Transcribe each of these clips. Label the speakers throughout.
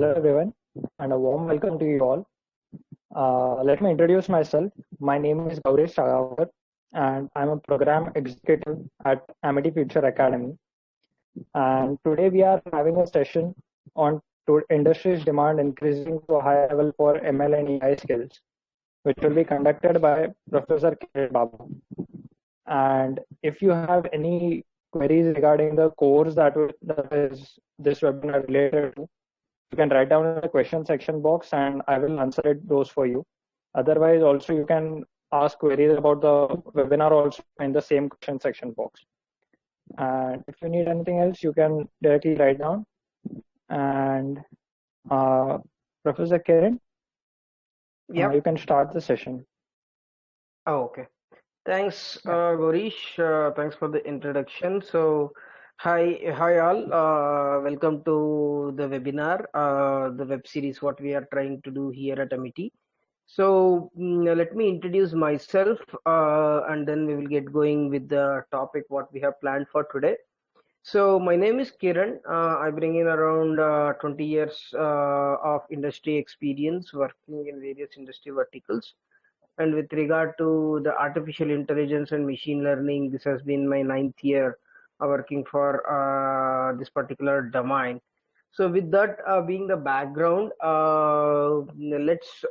Speaker 1: Hello everyone, and a warm welcome to you all. Let me introduce myself. My name is Gaurish Raghavar, and I'm a program executive at Amity Future Academy. And today we are having a session on to industry's demand increasing to a high level for ML and AI skills, which will be conducted by Professor Kiran Babu. And if you have any queries regarding the course that is this webinar related to, you can write down in the question section box and I will answer those for you. Otherwise, also you can ask queries about the webinar also in the same question section box. And if you need anything else, you can directly write down. And Professor Kiran, you can start the session.
Speaker 2: Okay. Thanks, Gaurish. Thanks for the introduction. So, hi all. Welcome to the webinar, the web series, what we are trying to do here at Amity. So, let me introduce myself and then we will get going with the topic, what we have planned for today. So, my name is Kiran. I bring in around 20 years of industry experience working in various industry verticals. And with regard to the artificial intelligence and machine learning, this has been my 9th year working for this particular domain. So with that being the background, let's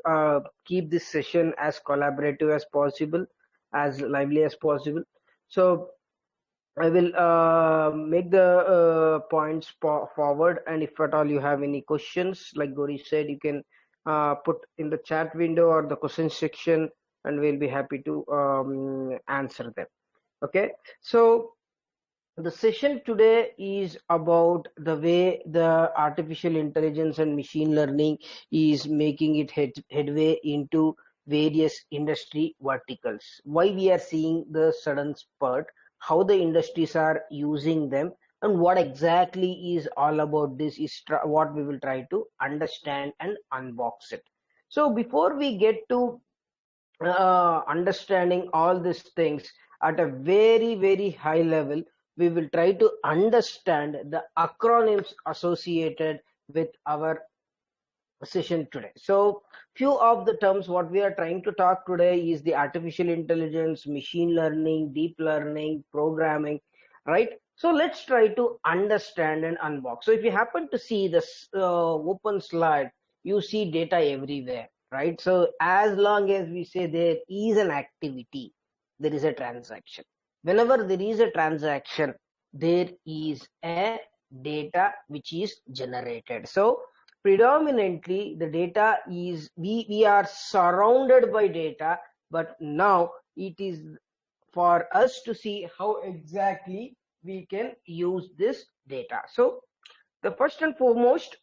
Speaker 2: keep this session as collaborative as possible, as lively as possible. So I will make the points forward, and if at all you have any questions, like Gauri said, you can put in the chat window or the question section, and we'll be happy to answer them. Okay, so the session today is about the way the artificial intelligence and machine learning is making it headway into various industry verticals. Why we are seeing the sudden spurt, how the industries are using them, and what exactly is all about this is what we will try to understand and unbox it. So before we get to understanding all these things at a very high level, we will try to understand the acronyms associated with our session today. So few of the terms what we are trying to talk today is the artificial intelligence, machine learning, deep learning, programming, right? So let's try to understand and unbox. So if you happen to see this open slide, you see data everywhere, right? So as long as we say there is an activity, there is a transaction. Whenever there is a transaction, there is a data which is generated. So predominantly the data is, we are surrounded by data, but now it is for us to see how exactly we can use this data. So the first and foremost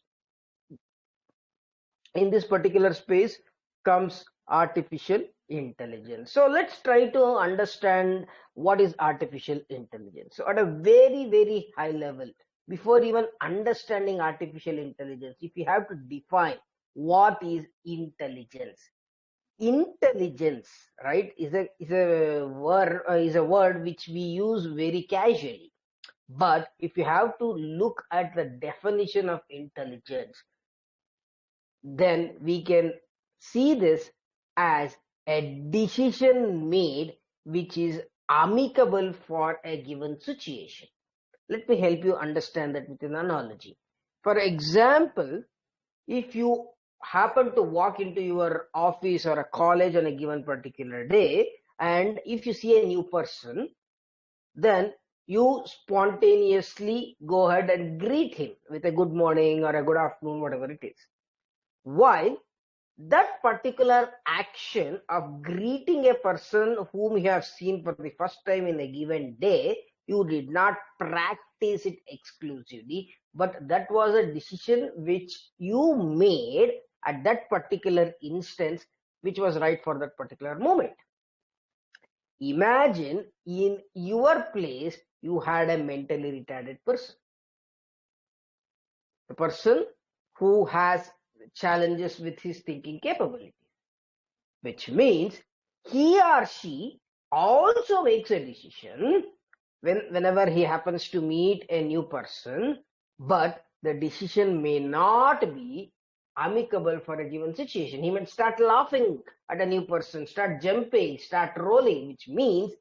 Speaker 2: in this particular space comes artificial intelligence. So let's try to understand what is artificial intelligence. So at a very high level, before even understanding artificial intelligence, if you have to define what is intelligence, right, is a word which we use very casually. But if you have to look at the definition of intelligence, then we can see this as a decision made which is amicable for a given situation. Let me help you understand that with an analogy. For example, if you happen to walk into your office or a college on a given particular day, and if you see a new person, then you spontaneously go ahead and greet him with a good morning or a good afternoon, whatever it is. While that particular action of greeting a person whom you have seen for the first time in a given day, you did not practice it exclusively, but that was a decision which you made at that particular instance, which was right for that particular moment. Imagine in your place, you had a mentally retarded person, a person who has challenges with his thinking capabilities, which means he or she also makes a decision whenever he happens to meet a new person, but the decision may not be amicable for a given situation. He might start laughing at a new person, start jumping, start rolling, which means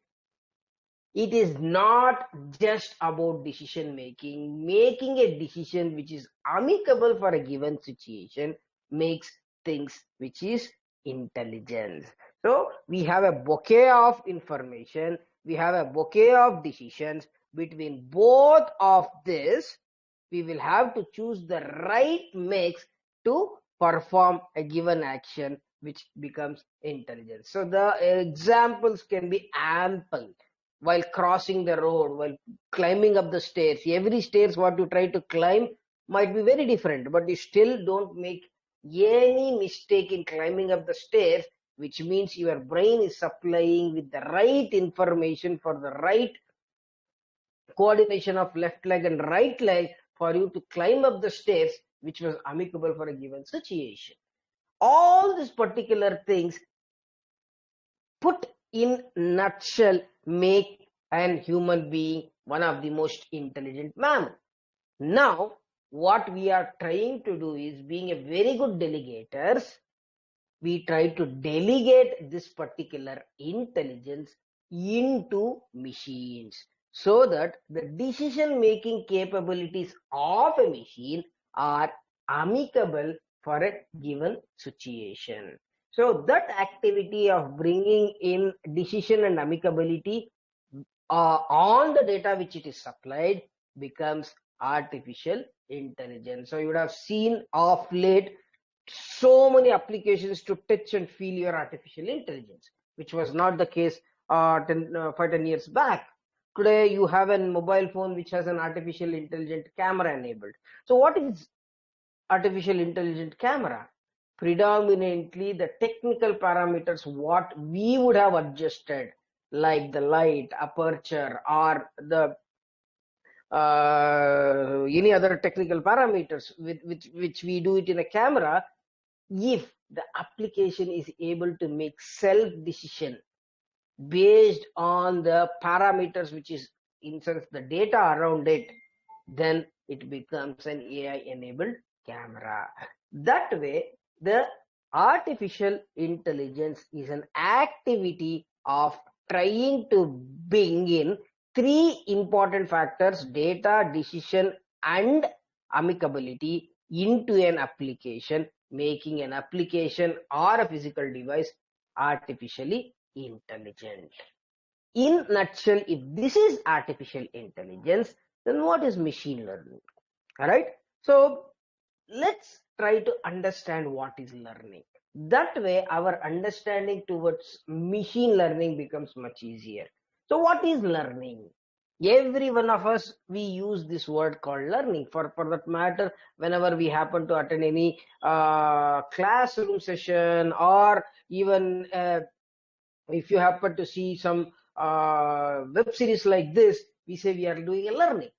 Speaker 2: it is not just about decision making. Making a decision which is amicable for a given situation makes things which is intelligence. So we have a bouquet of information, we have a bouquet of decisions. Between both of this, we will have to choose the right mix to perform a given action, which becomes intelligence. So the examples can be ample. While crossing the road, while climbing up the stairs, every stairs what you try to climb might be very different, but you still don't make any mistake in climbing up the stairs, which means your brain is supplying with the right information for the right coordination of left leg and right leg for you to climb up the stairs, which was amicable for a given situation. All these particular things put in nutshell make an human being one of the most intelligent mammal. Now, what we are trying to do is, being a very good delegators, we try to delegate this particular intelligence into machines so that the decision making capabilities of a machine are amicable for a given situation. So that activity of bringing in decision and amicability on the data which it is supplied becomes artificial intelligence. So you would have seen of late so many applications to touch and feel your artificial intelligence, which was not the case 5-10 years back. Today you have a mobile phone which has an artificial intelligent camera enabled. So what is artificial intelligent camera? Predominantly the technical parameters what we would have adjusted, like the light, aperture, or the any other technical parameters with which we do it in a camera. If the application is able to make self decision based on the parameters, which is in sense the data around it, then it becomes an AI enabled camera. That way, the artificial intelligence is an activity of trying to bring in three important factors: data, decision, and amicability into an application, making an application or a physical device artificially intelligent. In nutshell, if this is artificial intelligence, then what is machine learning? All right. So let's try to understand what is learning. That way, our understanding towards machine learning becomes much easier. So what is learning? Every one of us, we use this word called learning. For that matter, whenever we happen to attend any classroom session, or even if you happen to see some web series like this, we say we are doing a learning.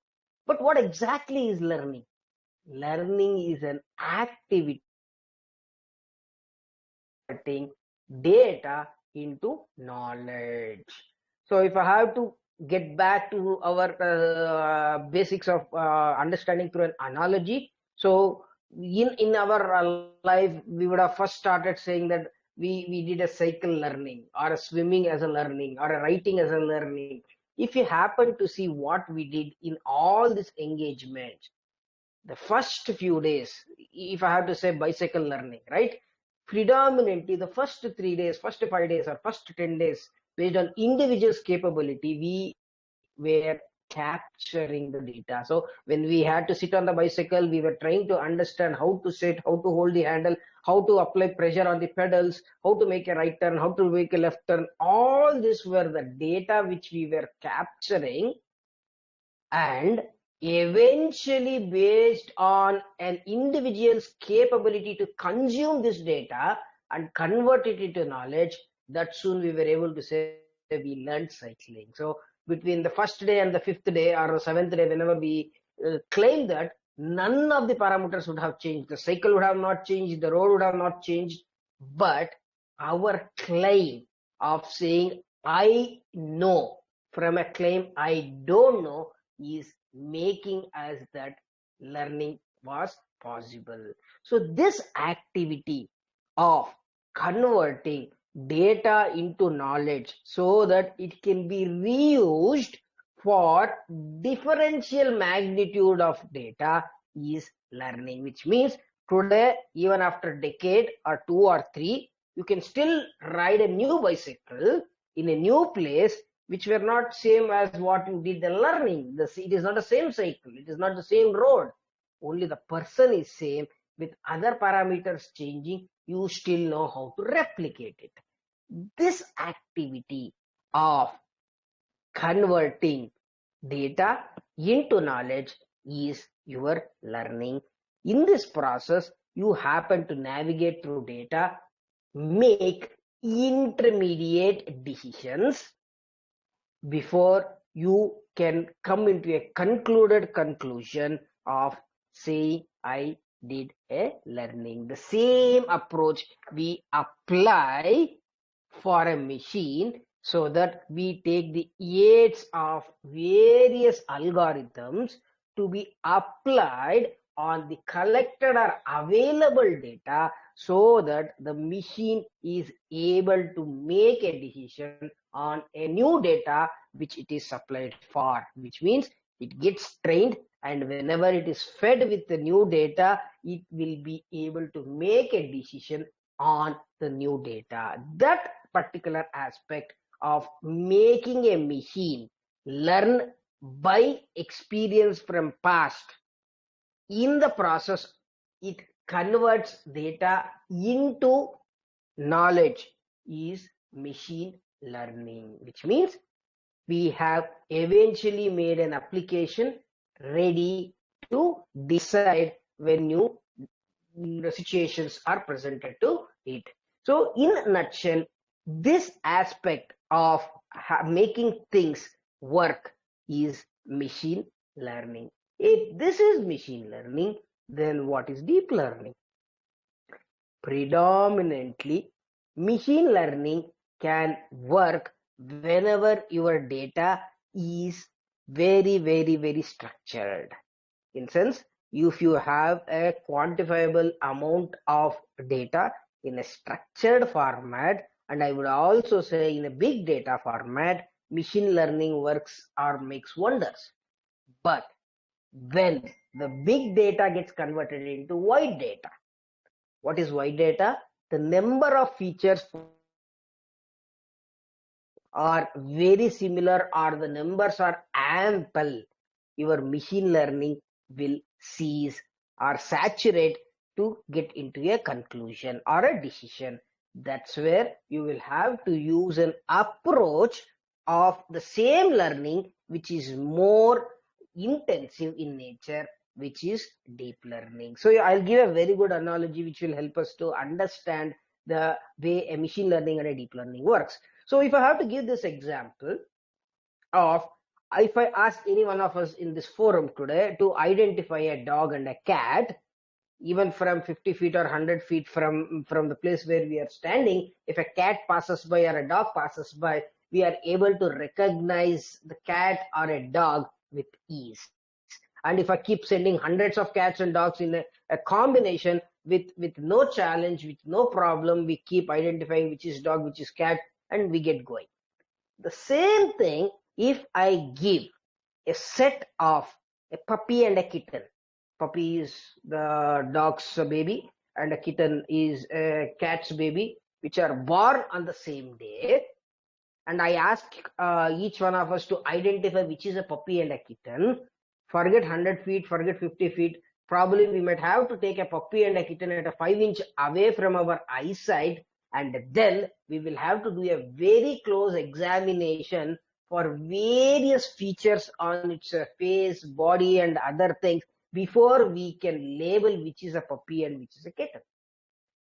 Speaker 2: But what exactly is learning? Learning is an activity converting data into knowledge. So if I have to get back to our basics of understanding through an analogy, so in our life, we would have first started saying that we did a cycle learning, or a swimming as a learning, or a writing as a learning. If you happen to see what we did in all this engagement, the first few days, if I have to say bicycle learning, right? Predominantly the first 3 days, first 5 days, or first 10 days, based on individual's capability, we were capturing the data. So when we had to sit on the bicycle, we were trying to understand how to sit, how to hold the handle, how to apply pressure on the pedals, how to make a right turn, how to make a left turn. All this were the data which we were capturing, and eventually, based on an individual's capability to consume this data and convert it into knowledge, that soon we were able to say we learned cycling. So between the first day and the 5th day or the 7th day, whenever we claim that, none of the parameters would have changed. The cycle would have not changed, the road would have not changed, but our claim of saying I know from a claim I don't know is making us that learning was possible. So this activity of converting data into knowledge so that it can be reused for differential magnitude of data is learning, which means today, even after a decade or 2 or 3, you can still ride a new bicycle in a new place which were not same as what you did the learning. It is not the same cycle, it is not the same road, only the person is same. With other parameters changing, you still know how to replicate it. This activity of converting data into knowledge is your learning. In this process, you happen to navigate through data, make intermediate decisions before you can come into a concluded conclusion of saying I did a learning. The same approach we apply for a machine, so that we take the aids of various algorithms to be applied on the collected or available data, so that the machine is able to make a decision on a new data which it is supplied for, which means it gets trained, and whenever it is fed with the new data, it will be able to make a decision on the new data. That particular aspect of making a machine learn by experience from past, in the process it converts data into knowledge, is machine learning, which means we have eventually made an application ready to decide when new situations are presented to it. So in a nutshell, this aspect of making things work is machine learning. If this is machine learning, then what is deep learning? Predominantly, machine learning can work whenever your data is very structured. In sense, if you have a quantifiable amount of data in a structured format, and I would also say in a big data format, machine learning works or makes wonders. But when the big data gets converted into wide data, what is wide data? The number of features are very similar, or the numbers are ample, your machine learning will cease or saturate to get into a conclusion or a decision. That's where you will have to use an approach of the same learning which is more intensive in nature, which is deep learning. So I'll give a very good analogy which will help us to understand the way a machine learning and a deep learning works. So if I have to give this example of, if I ask any one of us in this forum today to identify a dog and a cat, even from 50 feet or 100 feet from the place where we are standing, if a cat passes by or a dog passes by, we are able to recognize the cat or a dog with ease. And if I keep sending hundreds of cats and dogs in a combination with no challenge, with no problem, we keep identifying which is dog, which is cat, and we get going. The same thing if I give a set of a puppy and a kitten. Puppy is the dog's baby and a kitten is a cat's baby, which are born on the same day. And I ask each one of us to identify which is a puppy and a kitten. Forget 100 feet, forget 50 feet. Probably we might have to take a puppy and a kitten at a 5-inch away from our eyesight, and then we will have to do a very close examination for various features on its face, body, and other things before we can label which is a puppy and which is a kitten.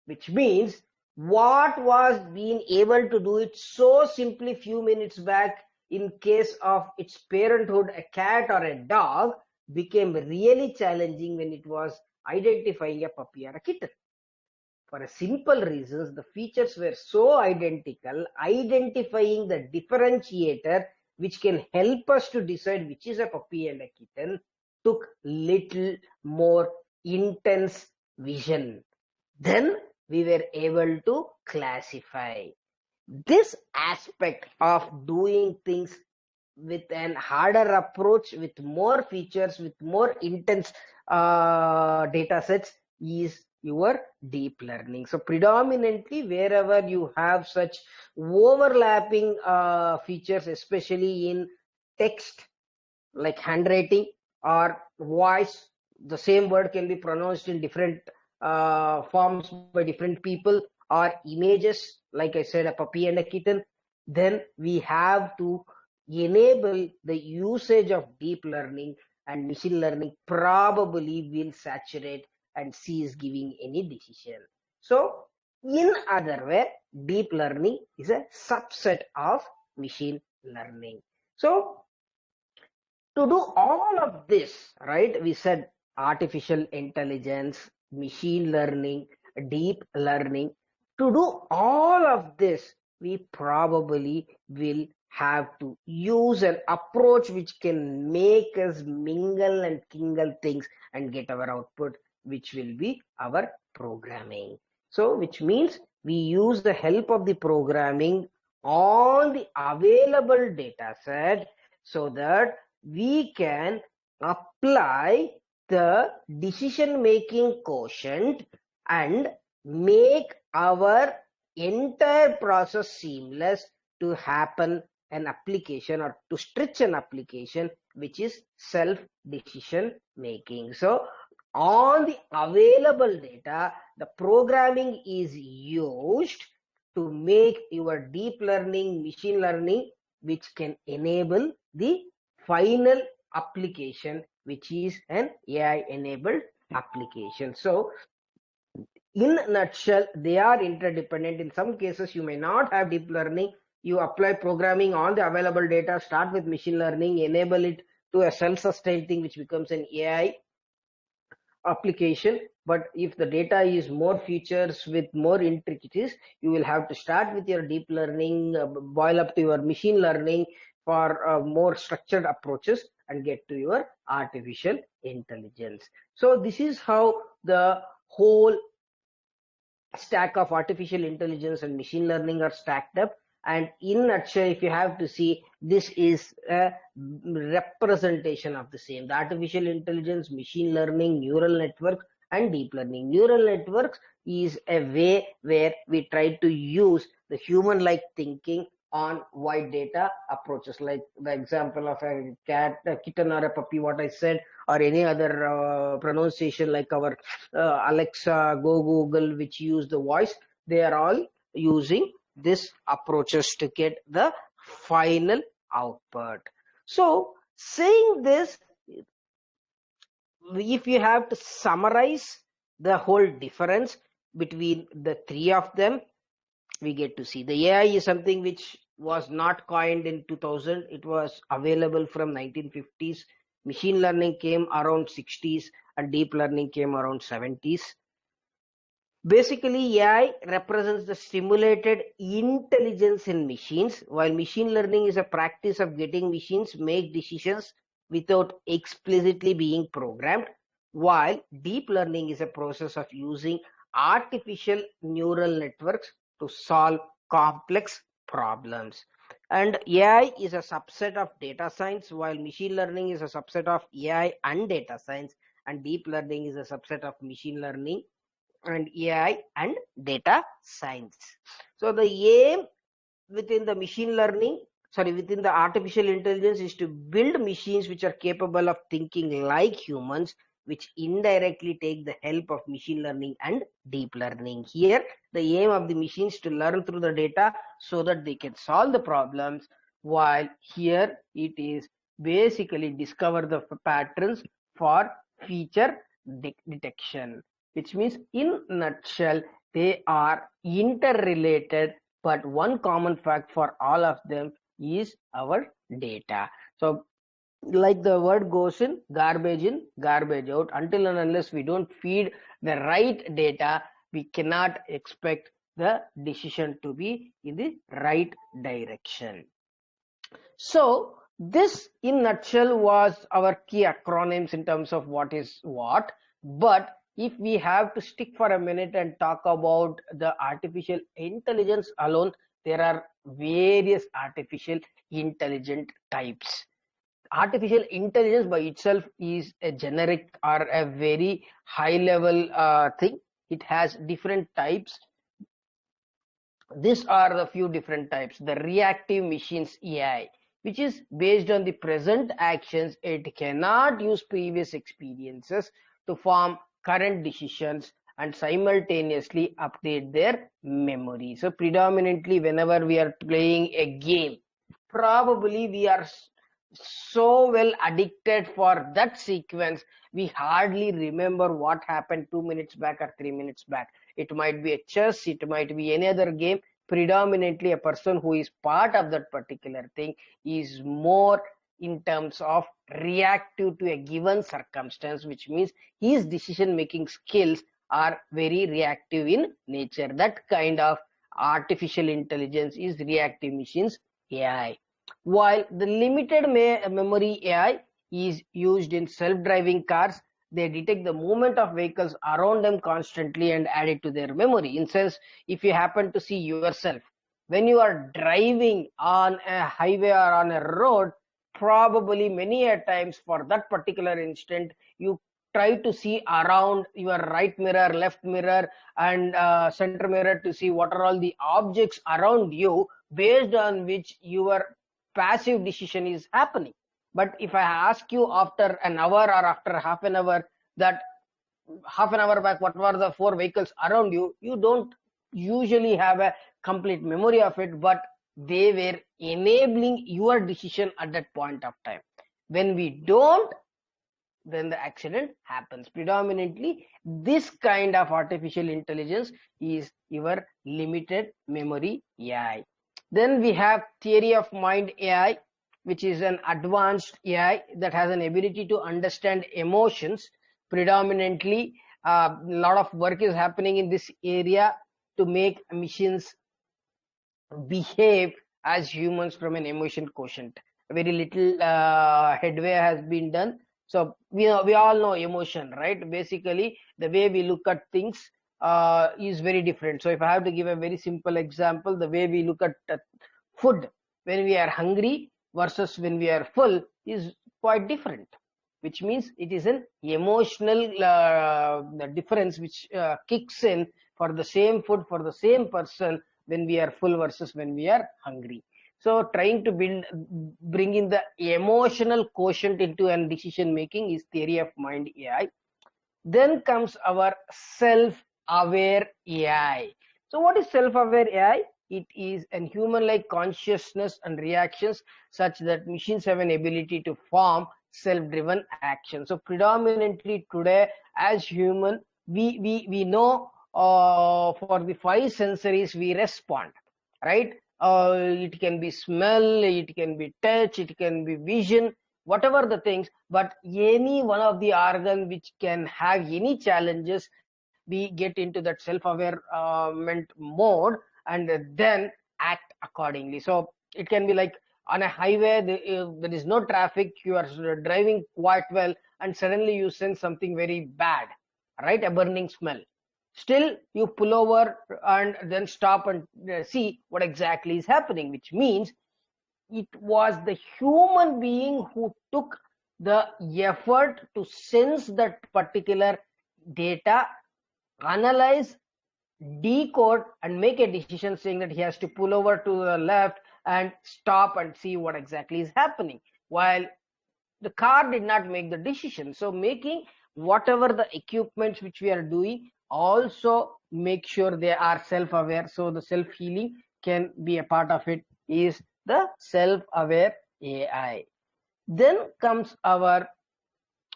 Speaker 2: Which means what was being able to do it so simply few minutes back in case of its parenthood, a cat or a dog, became really challenging when it was identifying a puppy or a kitten. For a simple reasons, the features were so identical, identifying the differentiator which can help us to decide which is a puppy and a kitten took little more intense vision. Then we were able to classify. This aspect of doing things with an harder approach, with more features, with more intense data sets is your deep learning. So predominantly wherever you have such overlapping features, especially in text like handwriting or voice, the same word can be pronounced in different forms by different people, or images like I said, a puppy and a kitten, then we have to enable the usage of deep learning, and machine learning probably will saturate and cease giving any decision. So in other way, deep learning is a subset of machine learning. So to do all of this, right, we said artificial intelligence, machine learning, deep learning. To do all of this, we probably will have to use an approach which can make us mingle and tingle things and get our output, which will be our programming. So, which means we use the help of the programming on the available data set so that we can apply the decision making quotient and make our entire process seamless to happen an application, or to stretch an application which is self decision making. So on the available data, the programming is used to make your deep learning, machine learning, which can enable the final application, which is an AI enabled application. So in a nutshell, they are interdependent. In some cases, you may not have deep learning. You apply programming on the available data, start with machine learning, enable it to a self-sustained thing, which becomes an AI application. But if the data is more features with more intricacies, you will have to start with your deep learning, boil up to your machine learning for more structured approaches, and get to your artificial intelligence. So this is how the whole stack of artificial intelligence and machine learning are stacked up. And in a nutshell, if you have to see, this is a representation of the same: the artificial intelligence, machine learning, neural network, and deep learning. Neural networks is a way where we try to use the human like thinking on wide data approaches, like the example of a cat, a kitten, or a puppy, what I said, or any other pronunciation like our Alexa, Go Google, which use the voice. They are all using these approaches to get the final output. So saying this, if you have to summarize the whole difference between the three of them, we get to see the AI is something which was not coined in 2000. It was available from 1950s. Machine learning came around 60s, and deep learning came around 70s. Basically, AI represents the simulated intelligence in machines, while machine learning is a practice of getting machines make decisions without explicitly being programmed, while deep learning is a process of using artificial neural networks to solve complex problems. And AI is a subset of data science, while machine learning is a subset of AI and data science, and deep learning is a subset of machine learning and AI and data science. So the aim within the machine learning, within the artificial intelligence, is to build machines which are capable of thinking like humans, which indirectly take the help of machine learning and deep learning. Here, the aim of the machines to learn through the data so that they can solve the problems, while here it is basically discover the patterns for feature detection, which means in a nutshell, they are interrelated, but one common fact for all of them is our data. So like the word goes in, garbage out. Until and unless we don't feed the right data, we cannot expect the decision to be in the right direction. So this in nutshell was our key acronyms in terms of what is what. But if we have to stick for a minute and talk about the artificial intelligence alone, there are various artificial intelligent types. Artificial intelligence by itself is a generic or a very high level thing. It has different types. These are the few different types. The reactive machines AI, which is based on the present actions. It cannot use previous experiences to form current decisions and simultaneously update their memory. So predominantly whenever we are playing a game, probably we are so well addicted for that sequence, we hardly remember what happened 2 minutes back or 3 minutes back. It might be a chess, it might be any other game. Predominantly a person who is part of that particular thing is more in terms of reactive to a given circumstance, which means his decision making skills are very reactive in nature. That kind of artificial intelligence is reactive machines AI. While the limited memory AI is used in self-driving cars, they detect the movement of vehicles around them constantly and add it to their memory. In sense, if you happen to see yourself, when you are driving on a highway or on a road, probably many a times for that particular instant, you try to see around your right mirror, left mirror, and center mirror to see what are all the objects around you, based on which your passive decision is happening. But if I ask you after an hour or after half an hour that half an hour back what were the four vehicles around you, you don't usually have a complete memory of it, but they were enabling your decision at that point of time. When we don't, then the accident happens. Predominantly this kind of artificial intelligence is your limited memory AI. Then we have theory of mind AI, which is an advanced AI that has an ability to understand emotions. Predominantly a lot of work is happening in this area to make machines behave as humans from an emotion quotient. Very little headway has been done. So we all know emotion, right? Basically the way we look at things is very different. So if I have to give a very simple example, the way we look at food when we are hungry versus when we are full is quite different, which means it is an emotional difference which kicks in for the same food for the same person when we are full versus when we are hungry. So trying to bring in the emotional quotient into a decision making is theory of mind AI. Then comes our self-aware AI. So what is self-aware AI? It is a human-like consciousness and reactions such that machines have an ability to form self-driven action. So predominantly today as human, we know for the five sensories we respond, right? It can be smell, it can be touch, it can be vision, whatever the things, but any one of the organ which can have any challenges, we get into that self-awareness mode and then act accordingly. So it can be like on a highway, there is no traffic, you are driving quite well, and suddenly you sense something very bad, right? A burning smell. Still you pull over and then stop and see what exactly is happening, which means it was the human being who took the effort to sense that particular data, analyze, decode, and make a decision saying that he has to pull over to the left and stop and see what exactly is happening, while the car did not make the decision. So making whatever the equipments which we are doing also make sure they are self-aware, so the self-healing can be a part of it, is the self-aware AI. Then comes our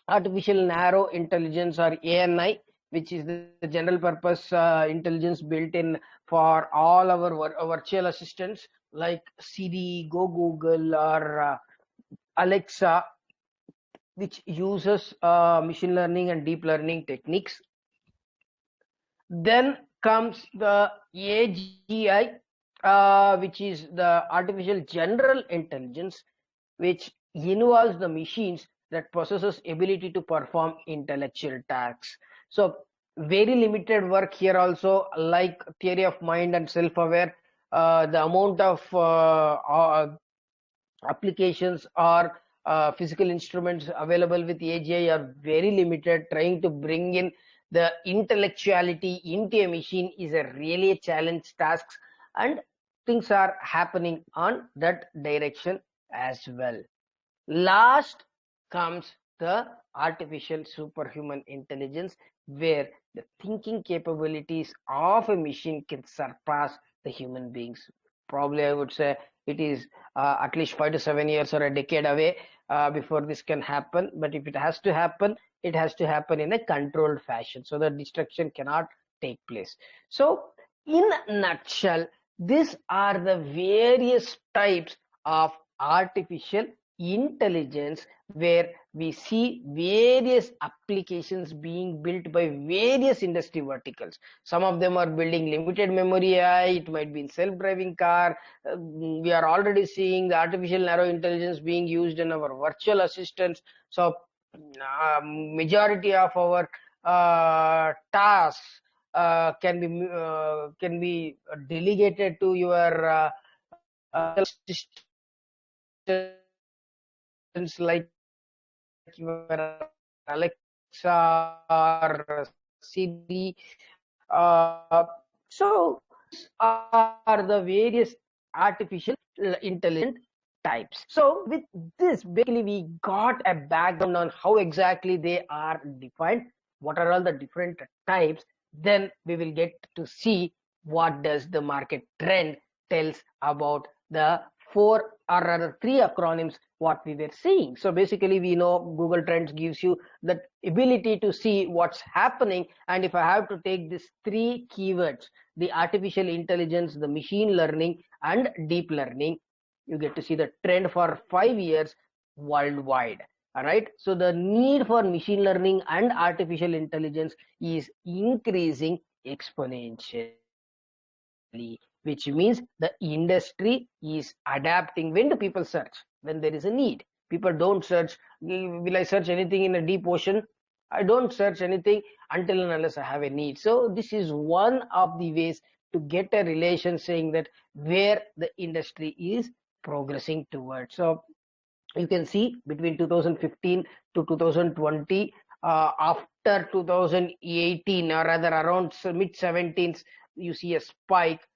Speaker 2: artificial narrow intelligence or ANI, which is the general purpose intelligence built in for all our virtual assistants like Siri, Go Google, or Alexa, which uses machine learning and deep learning techniques. Then comes the AGI, which is the artificial general intelligence, which involves the machines that possesses ability to perform intellectual tasks. So very limited work here also, like theory of mind and self-aware. The amount of applications or physical instruments available with AGI are very limited. Trying to bring in the intellectuality into a machine is a really a challenge task, and things are happening on that direction as well. Last comes the artificial superhuman intelligence, where the thinking capabilities of a machine can surpass the human beings. Probably, I would say it is at least 5 to 7 years or a decade away before this can happen. But if it has to happen, it has to happen in a controlled fashion so that destruction cannot take place. So, in a nutshell, these are the various types of artificial intelligence where we see various applications being built by various industry verticals. Some of them are building limited memory AI, it might be in self-driving car. We are already seeing the artificial narrow intelligence being used in our virtual assistants. So majority of our tasks can be delegated to your assistants like your Alexa or Siri. So these are the various artificial intelligent types. So with this, basically we got a background on how exactly they are defined, what are all the different types. Then we will get to see what does the market trend tells about the four or rather three acronyms what we were seeing. So basically we know Google Trends gives you the ability to see what's happening, and if I have to take these three keywords, the artificial intelligence, the machine learning and deep learning, you get to see the trend for 5 years worldwide. All right, so the need for machine learning and artificial intelligence is increasing exponentially, which means the industry is adapting. When do people search? When there is a need. People don't search, will I search anything in a deep ocean? I don't search anything until and unless I have a need. So this is one of the ways to get a relation saying that where the industry is progressing towards. So you can see between 2015 to 2020, after 2018 or rather around mid 17s, you see a spike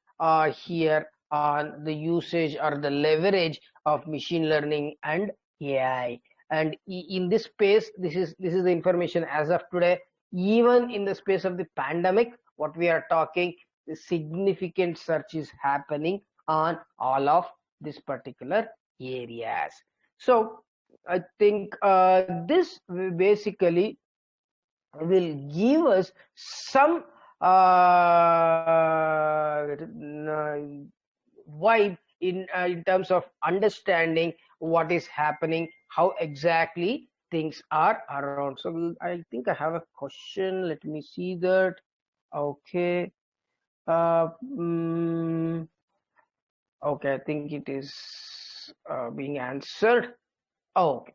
Speaker 2: here on the usage or the leverage of machine learning and AI. And in this space, this is the information as of today. Even in the space of the pandemic, what we are talking, the significant search is happening on all of this particular areas. So I think this basically will give us some vibe in terms of understanding what is happening, how exactly things are around. So I think I have a question. Let me see that. Okay. Okay, I think it is being answered. Okay.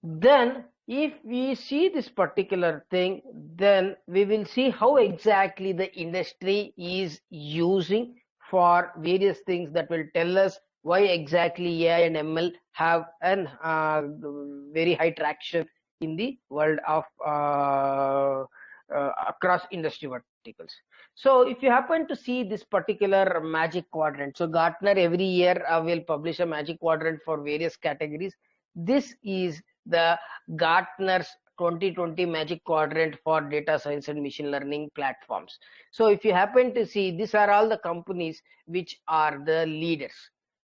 Speaker 2: Then if we see this particular thing, then we will see how exactly the industry is using for various things that will tell us why exactly AI and ML have an very high traction in the world of across industry verticals. So if you happen to see this particular magic quadrant, so Gartner every year will publish a magic quadrant for various categories. This is the Gartner's 2020 Magic Quadrant for data science and machine learning platforms. So if you happen to see, these are all the companies which are the leaders.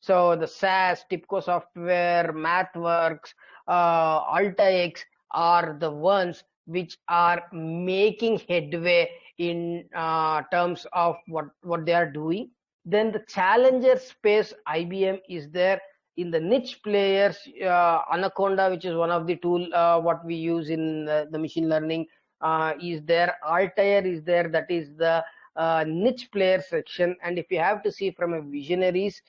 Speaker 2: So the SAS, TIPCO Software, MathWorks, AltaX are the ones which are making headway in terms of what they are doing. Then the challenger space, IBM is there. In the niche players, Anaconda, which is one of the tool what we use in the machine learning, is there. Altair is there, that is the niche player section. And if you have to see from a visionaries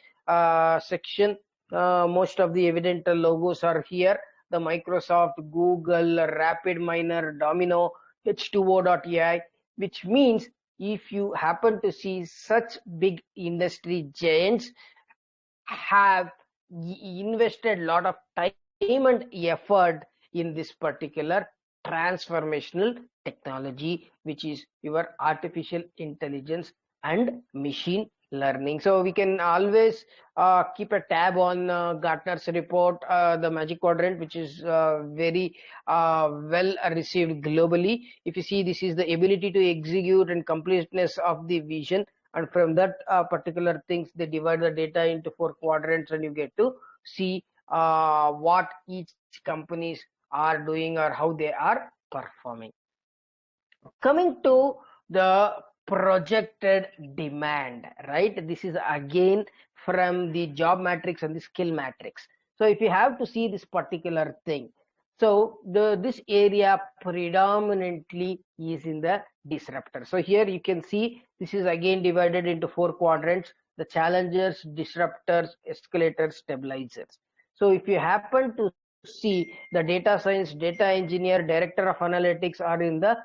Speaker 2: section, most of the evident logos are here. the Microsoft, Google, RapidMiner, Domino, H2O.ai, which means if you happen to see such big industry giants have invested a lot of time and effort in this particular transformational technology, which is your artificial intelligence and machine learning. So we can always keep a tab on Gartner's report, the Magic Quadrant, which is very well received globally. If you see, this is the ability to execute and completeness of the vision, and from that particular things they divide the data into 4 quadrants, and you get to see what each companies are doing or how they are performing. Coming to the projected demand, right? This is again from the job matrix and the skill matrix. So if you have to see this particular thing, so this area predominantly is in the disruptor. So here you can see this is again divided into 4 quadrants: the challengers, disruptors, escalators, stabilizers. So if you happen to see, the data science, data engineer, director of analytics are in the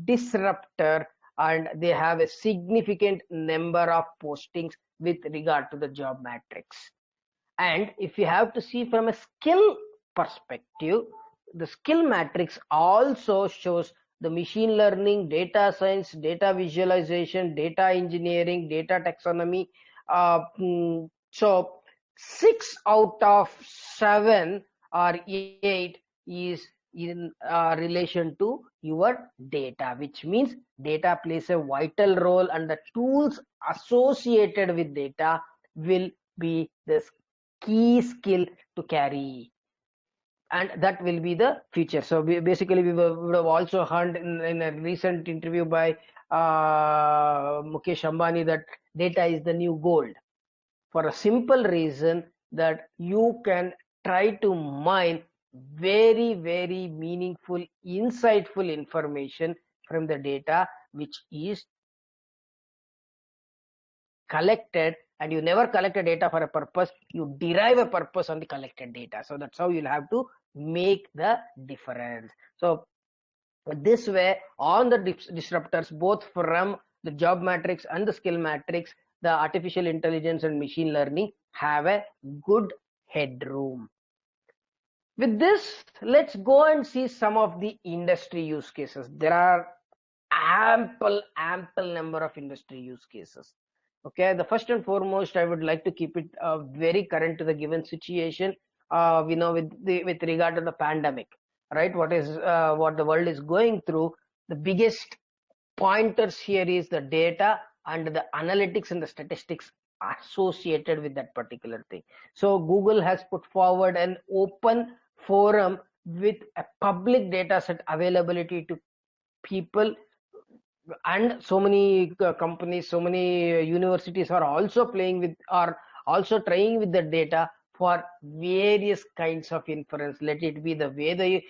Speaker 2: disruptor, and they have a significant number of postings with regard to the job matrix. And if you have to see from a skill perspective, the skill matrix also shows the machine learning, data science, data visualization, data engineering, data taxonomy. So 6 out of 7 or 8 is in relation to your data, which means data plays a vital role, and the tools associated with data will be the key skill to carry, and that will be the future. So basically we would have also heard in a recent interview by Mukesh Ambani that data is the new gold, for a simple reason that you can try to mine very, very meaningful, insightful information from the data which is collected. And you never collect a data for a purpose, you derive a purpose on the collected data. So that's how you'll have to make the difference. So this way, on the disruptors, both from the job matrix and the skill matrix, the artificial intelligence and machine learning have a good headroom. With this, let's go and see some of the industry use cases. There are ample number of industry use cases. Okay, the first and foremost, I would like to keep it very current to the given situation. We know with regard to the pandemic, right? What the world is going through, the biggest pointers here is the data and the analytics and the statistics associated with that particular thing. So Google has put forward an open forum with a public data set availability to people, and so many companies, so many universities are also trying with the data for various kinds of inference. Let it be the way the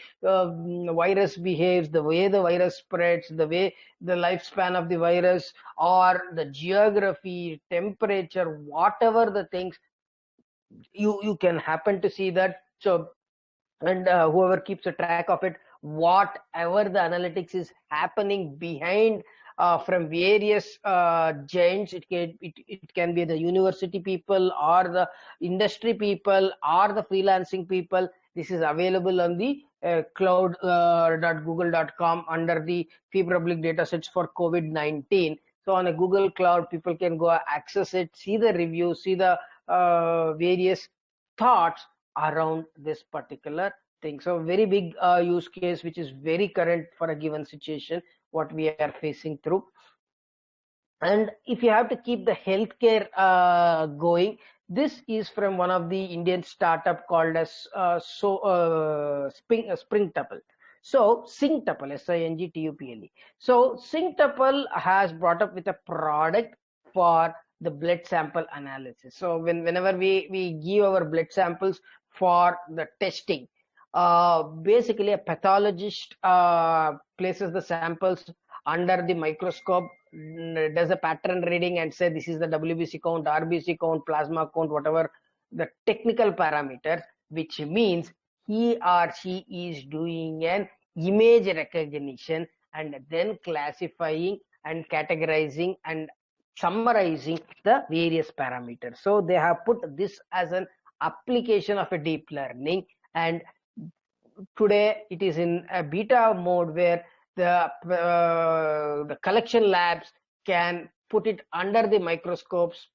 Speaker 2: virus behaves, the way the virus spreads, the way the lifespan of the virus, or the geography, temperature, whatever the things, you can happen to see that. So, and whoever keeps a track of it, whatever the analytics is happening behind from various giants, it can be the university people or the industry people or the freelancing people. This is available on the cloud.google.com under the free public data sets for COVID-19. So on a Google Cloud, people can go access it, see the reviews, see the various thoughts around this particular thing. So very big use case which is very current for a given situation what we are facing through. And if you have to keep the healthcare going, this is from one of the Indian startup called as Springtuple. So Singtuple, Singtuple. So Singtuple has brought up with a product for the blood sample analysis. So whenever we give our blood samples for the testing, basically a pathologist places the samples under the microscope, does a pattern reading and say this is the WBC count, RBC count, plasma count, whatever the technical parameters, which means he or she is doing an image recognition and then classifying and categorizing and summarizing the various parameters. So they have put this as an application of a deep learning, and today it is in a beta mode where the collection labs can put it under the microscopes,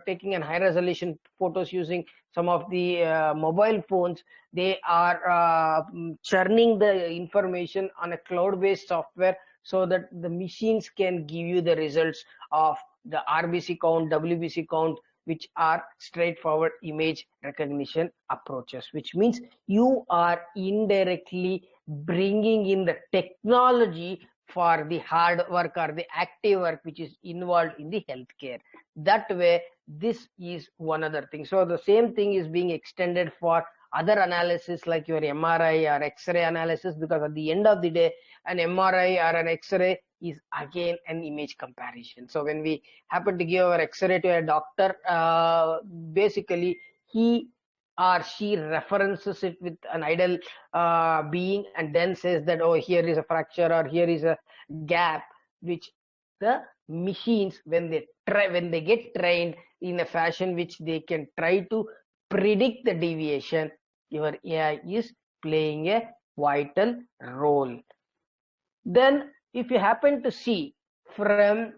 Speaker 2: taking an high resolution photos using some of the mobile phones. They are churning the information on a cloud based software so that the machines can give you the results of the RBC count, WBC count, which are straightforward image recognition approaches, which means you are indirectly bringing in the technology for the hard work or the active work which is involved in the healthcare. That way, this is one other thing. So the same thing is being extended for other analysis like your MRI or X-ray analysis, because at the end of the day, an MRI or an X-ray is again an image comparison. So when we happen to give our X-ray to a doctor, basically he or she references it with an ideal being and then says that, oh, here is a fracture or here is a gap, which the machines, when they get trained in a fashion which they can try to predict the deviation, your AI is playing a vital role. Then if you happen to see from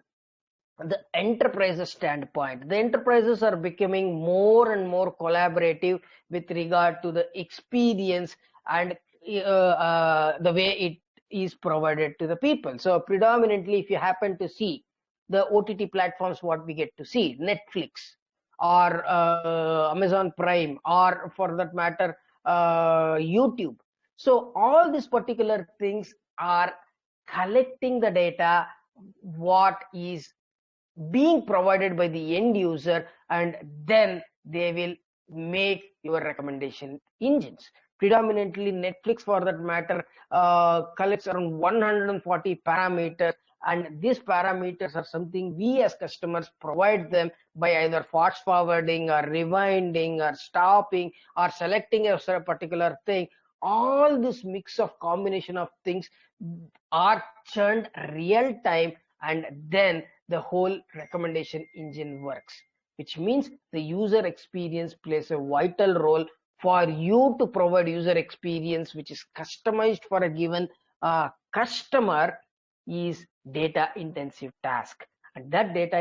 Speaker 2: the enterprises standpoint, the enterprises are becoming more and more collaborative with regard to the experience and the way it is provided to the people. So predominantly, if you happen to see the OTT platforms, what we get to see, Netflix or Amazon Prime, or for that matter, YouTube. So all these particular things are collecting the data, what is being provided by the end user, and then they will make your recommendation engines. Predominantly Netflix, for that matter, collects around 140 parameters, and these parameters are something we as customers provide them by either fast forwarding or rewinding or stopping or selecting a particular thing. All this mix of combination of things are churned real time, and then the whole recommendation engine works, which means the user experience plays a vital role for you to provide user experience which is customized for a given customer is data intensive task, and that data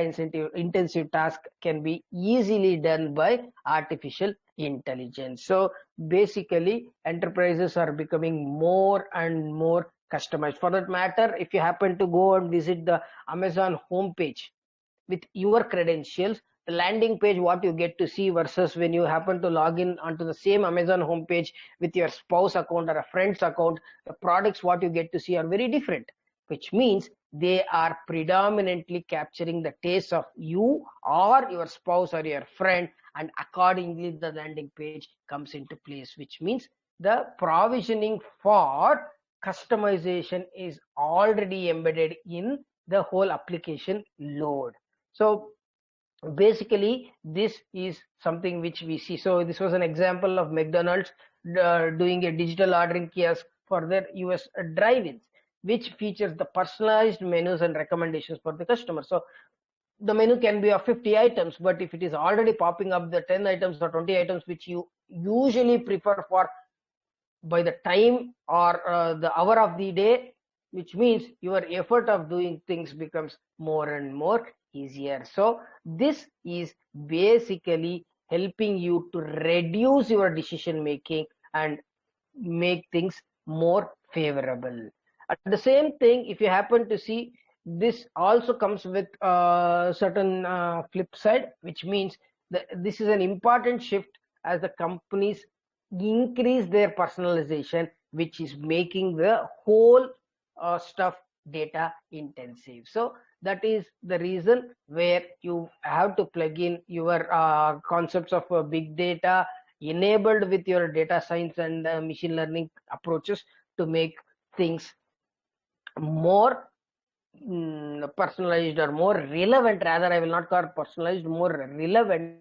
Speaker 2: intensive task can be easily done by artificial intelligence. So basically enterprises are becoming more and more customized. For that matter, if you happen to go and visit the Amazon homepage with your credentials, the landing page what you get to see versus when you happen to log in onto the same Amazon homepage with your spouse account or a friend's account, the products what you get to see are very different, which means they are predominantly capturing the taste of you or your spouse or your friend, and accordingly the landing page comes into place, which means the provisioning for customization is already embedded in the whole application load. So basically this is something which we see. So this was an example of McDonald's doing a digital ordering kiosk for their US drive-ins, which features the personalized menus and recommendations for the customer. So the menu can be of 50 items, but if it is already popping up the 10 items or 20 items which you usually prefer for by the time or the hour of the day, which means your effort of doing things becomes more and more easier. So this is basically helping you to reduce your decision making and make things more favorable. At the same thing, if you happen to see, this also comes with a certain flip side, which means that this is an important shift as the companies increase their personalization, which is making the whole stuff data intensive. So that is the reason where you have to plug in your concepts of big data enabled with your data science and machine learning approaches to make things more personalized or more relevant. Rather, I will not call personalized, more relevant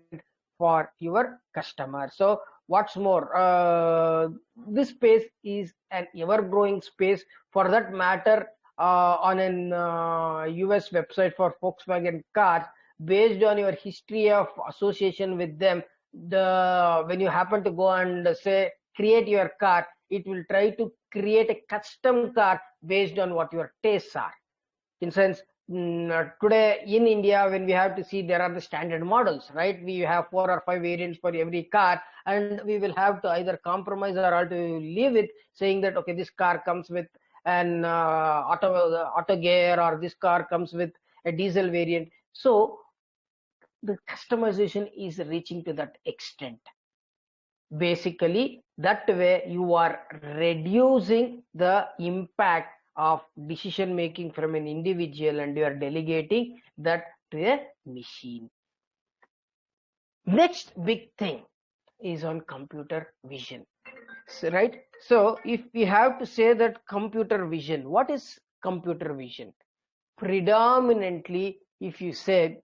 Speaker 2: for your customer. So what's more, this space is an ever-growing space. For that matter, on an US website for Volkswagen cars, based on your history of association with them, when you happen to go and say create your car, it will try to create a custom car based on what your tastes are. In sense, today in India, when we have to see, there are the standard models, right? We have 4 or 5 variants for every car, and we will have to either compromise or to leave it, saying that okay, this car comes with an auto gear, or this car comes with a diesel variant. So the customization is reaching to that extent. Basically, that way you are reducing the impact of decision making from an individual, and you are delegating that to a machine. Next big thing is on computer vision. So, right? So if we have to say that computer vision, what is computer vision? Predominantly, if you said,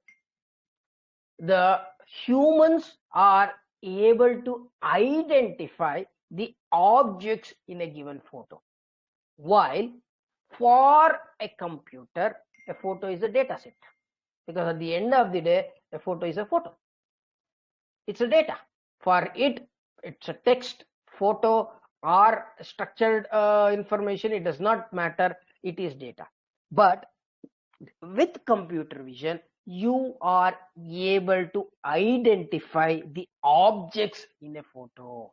Speaker 2: the humans are able to identify the objects in a given photo, while for a computer, a photo is a data set, because at the end of the day, a photo is a photo. It's a data. For it, it's a text, photo, or structured information. It does not matter. It is data. But with computer vision, you are able to identify the objects in a photo,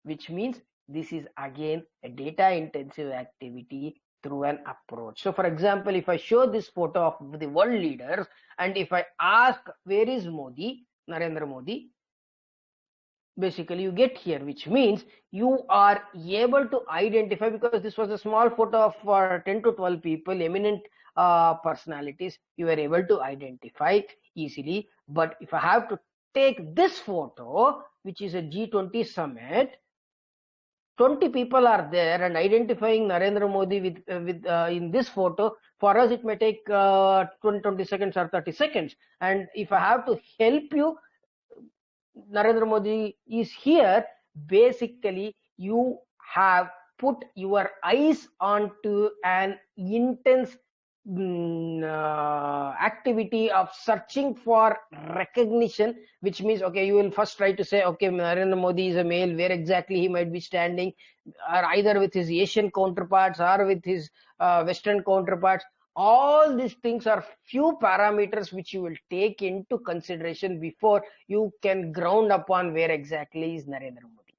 Speaker 2: which means this is again a data intensive activity through an approach. So for example, if I show this photo of the world leaders, and if I ask where is Modi, Narendra Modi, basically you get here, which means you are able to identify, because this was a small photo of 10 to 12 people, eminent personalities, you are able to identify easily. But if I have to take this photo, which is a G20 summit, 20 people are there, and identifying Narendra Modi with in this photo, for us it may take 20 seconds or 30 seconds. And if I have to help you, Narendra Modi is here, basically you have put your eyes onto an intense activity of searching for recognition, which means okay, you will first try to say okay, Narendra Modi is a male, where exactly he might be standing, or either with his Asian counterparts or with his Western counterparts. All these things are few parameters which you will take into consideration before you can ground upon where exactly is Narendra Modi.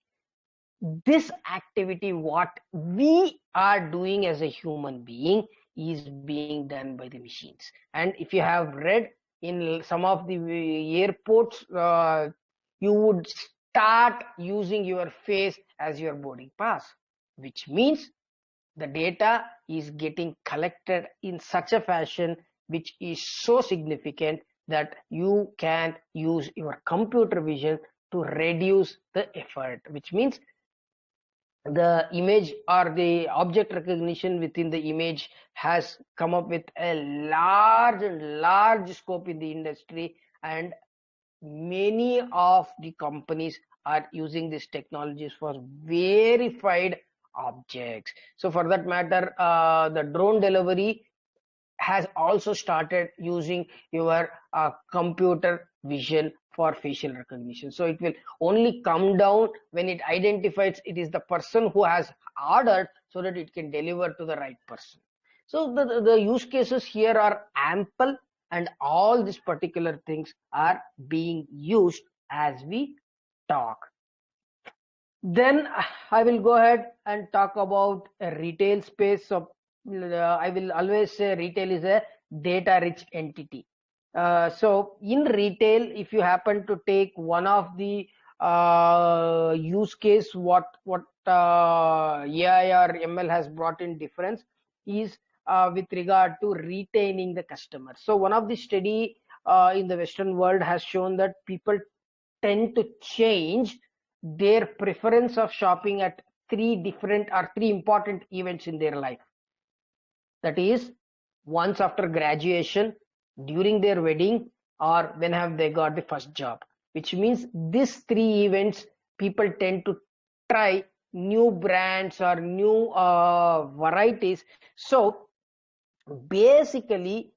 Speaker 2: This activity, what we are doing as a human being, is being done by the machines. And if you have read in some of the airports, you would start using your face as your boarding pass, which means the data is getting collected in such a fashion which is so significant that you can use your computer vision to reduce the effort, which means the image or the object recognition within the image has come up with a large scope in the industry, and many of the companies are using these technologies for verified objects. So for that matter, the drone delivery has also started using your computer vision for facial recognition. So it will only come down when it identifies it is the person who has ordered, so that it can deliver to the right person. So the use cases here are ample, and all these particular things are being used as we talk. Then I will go ahead and talk about a retail space. So I will always say retail is a data rich entity. So in retail, if you happen to take one of the use case, what AI or ML has brought in difference is with regard to retaining the customer. So one of the study in the Western world has shown that people tend to change their preference of shopping at three important events in their life. That is, once after graduation, during their wedding, or when have they got the first job. which means these three events, people tend to try new brands or new varieties. So basically,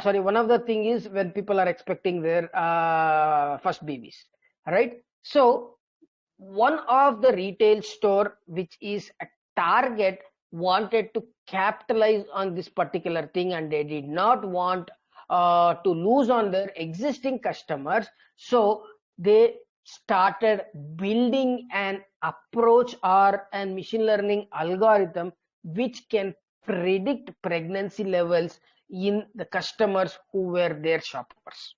Speaker 2: sorry, one of the thing is when people are expecting their first babies, right? So one of the retail store which is a target wanted to capitalize on this particular thing, and they did not want to lose on their existing customers, so they started building an approach or an machine learning algorithm which can predict pregnancy levels in the customers who were their shoppers.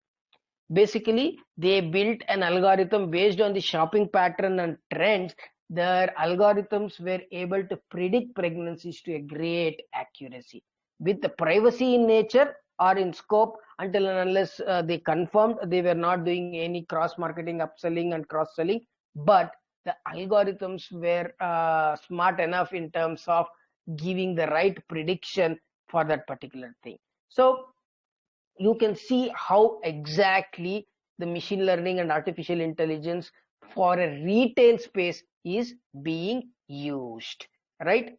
Speaker 2: Basically, they built an algorithm based on the shopping pattern and trends. Their algorithms were able to predict pregnancies to a great accuracy. With the privacy in nature or in scope, until and unless they confirmed they were not doing any cross-marketing, upselling and cross-selling, but the algorithms were smart enough in terms of giving the right prediction for that particular thing. So you can see how exactly the machine learning and artificial intelligence for a retail space is being used, right?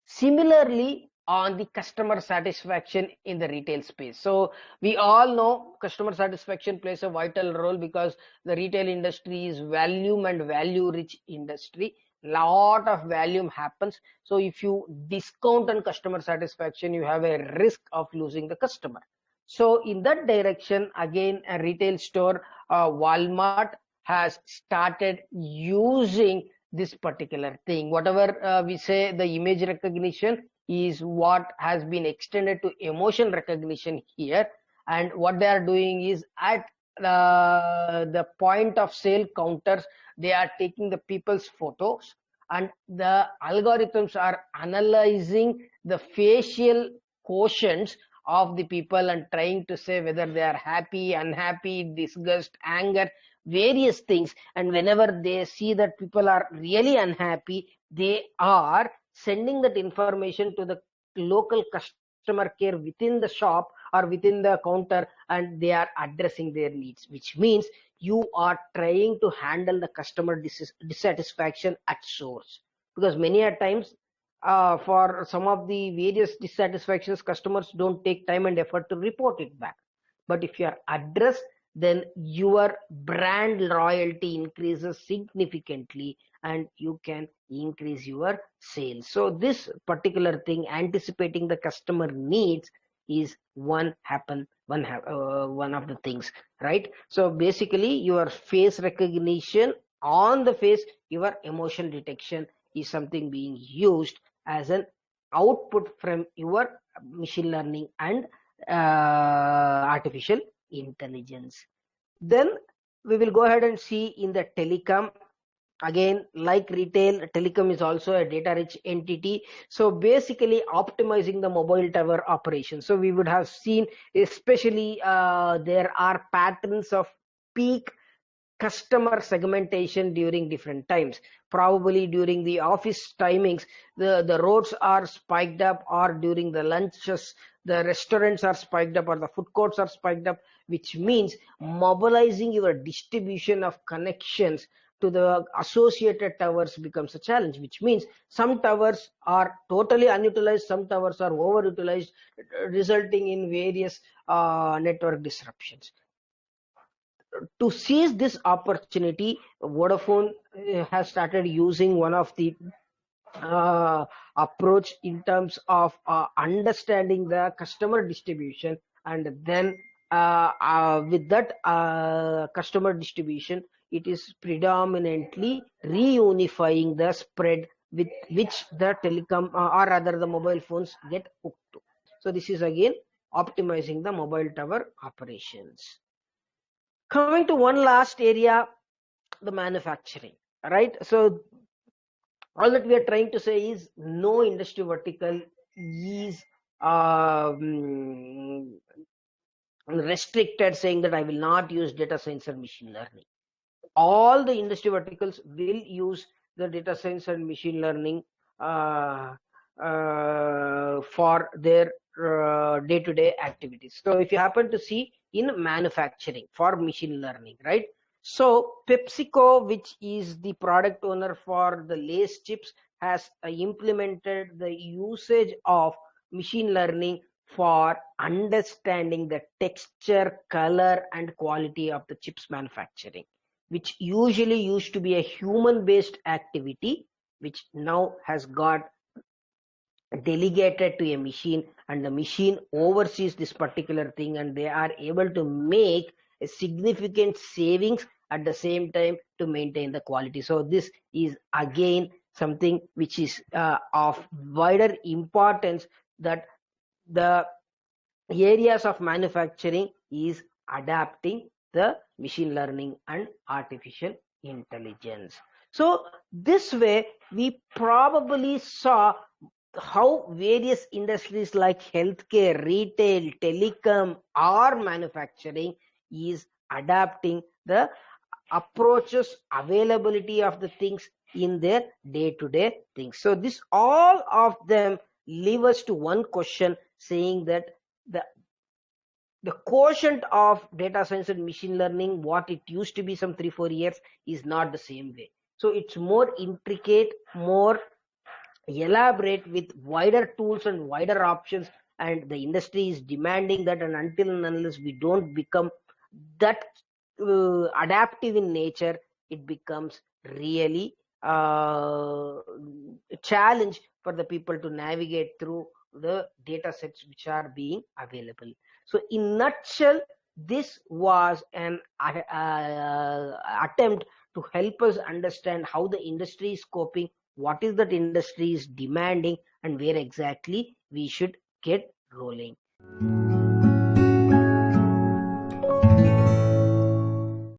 Speaker 2: Similarly, on the customer satisfaction in the retail space. So we all know customer satisfaction plays a vital role because the retail industry is volume and value rich industry. Lot of volume happens. So if you discount on customer satisfaction, you have a risk of losing the customer. So in that direction, again, a retail store, Walmart has started using this particular thing. Whatever we say, the image recognition is what has been extended to emotion recognition here. And what they are doing is at the point of sale counters, they are taking the people's photos, and the algorithms are analyzing the facial quotients of the people and trying to say whether they are happy, unhappy, disgust, anger, various things. And whenever they see that people are really unhappy, they are sending that information to the local customer care within the shop or within the counter, and they are addressing their needs, which means you are trying to handle the customer dissatisfaction at source. Because many a times for some of the various dissatisfactions, customers don't take time and effort to report it back. But if you are addressed, then your brand loyalty increases significantly and you can increase your sales. So this particular thing, anticipating the customer needs, is one of the things, right? So basically your face recognition on the face, your emotion detection is something being used as an output from your machine learning and artificial intelligence. Then we will go ahead and see in the telecom. Again, like retail, telecom is also a data rich entity. So basically optimizing the mobile tower operation. So we would have seen, especially there are patterns of peak customer segmentation during different times. Probably during the office timings, the roads are spiked up, or during the lunches, the restaurants are spiked up, or the food courts are spiked up, which means mobilizing your distribution of connections to the associated towers becomes a challenge, which means some towers are totally unutilized, some towers are overutilized, resulting in various network disruptions. To seize this opportunity, Vodafone has started using one of the approach in terms of understanding the customer distribution, and then with that customer distribution, it is predominantly reunifying the spread with which the telecom or rather the mobile phones get hooked to. So this is again optimizing the mobile tower operations. Coming to one last area, the manufacturing, right? So all that we are trying to say is no industry vertical is restricted, saying that I will not use data science and machine learning. All the industry verticals will use the data science and machine learning for their day-to-day activities. So if you happen to see in manufacturing for machine learning, right? So PepsiCo, which is the product owner for the Lay's chips, has implemented the usage of machine learning for understanding the texture, color, and quality of the chips manufacturing, which usually used to be a human-based activity, which now has got delegated to a machine, and the machine oversees this particular thing, and they are able to make a significant savings at the same time to maintain the quality. So this is again something which is of wider importance, that the areas of manufacturing is adapting the machine learning and artificial intelligence. So this way we probably saw how various industries like healthcare, retail, telecom, or manufacturing is adapting the approaches, availability of the things in their day-to-day things. So this all of them leave us to one question, saying that the quotient of data science and machine learning, what it used to be some 3-4 years, is not the same way. So it's more intricate, more elaborate, with wider tools and wider options, and the industry is demanding that, and until and unless we don't become that adaptive in nature, it becomes really a challenge for the people to navigate through the data sets which are being available. So in nutshell, this was an attempt to help us understand how the industry is coping, what is that industry is demanding, and where exactly we should get rolling.